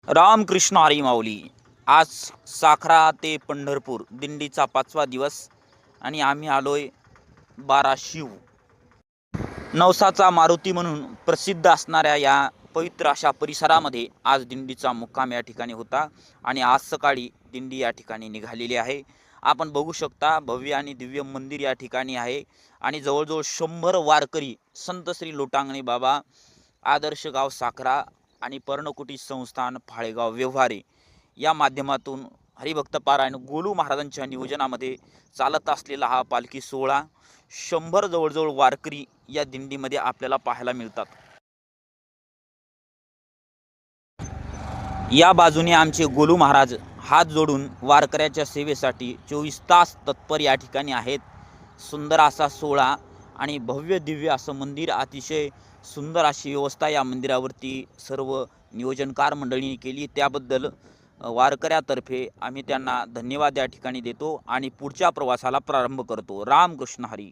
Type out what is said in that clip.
रामकृष्ण हरी माऊली. आज साखरा ते पंढरपूर दिंडीचा 5वा दिवस आणि आम्ही आलोय बाराशिव. नवसाचा मारुती म्हणून प्रसिद्ध असणाऱ्या या पवित्र अशा परिसरामध्ये आज दिंडीचा मुक्काम या ठिकाणी होता आणि आज सकाळी दिंडी या ठिकाणी निघालेली आहे. आपण बघू शकता भव्य आणि दिव्य मंदिर या ठिकाणी आहे आणि जवळजवळ 100 वारकरी संत श्री लोटांगणे बाबा, आदर्श गाव साखरा आणि पर्णकुटी संस्थान फाळेगाव व्यवहारे या माध्यमातून हरिभक्त पारायण गोलू महाराजांच्या नियोजनामध्ये चालत असलेला हा पालखी सोहळा 100 जवळजवळ वारकरी या दिंडीमध्ये आपल्याला पाहायला मिळतात. या बाजूने आमचे गोलू महाराज हात जोडून वारकऱ्याच्या सेवेसाठी 24 तास तत्पर या ठिकाणी आहेत. सुंदर असा सोहळा आणि भव्य दिव्य असं मंदिर, अतिशय सुंदर अशी व्यवस्था या मंदिरावरती सर्व नियोजनकार मंडळींनी केली. त्याबद्दल वारकऱ्यातर्फे आम्ही त्यांना धन्यवाद या ठिकाणी देतो आणि पुढच्या प्रवासाला प्रारंभ करतो. रामकृष्ण हरी.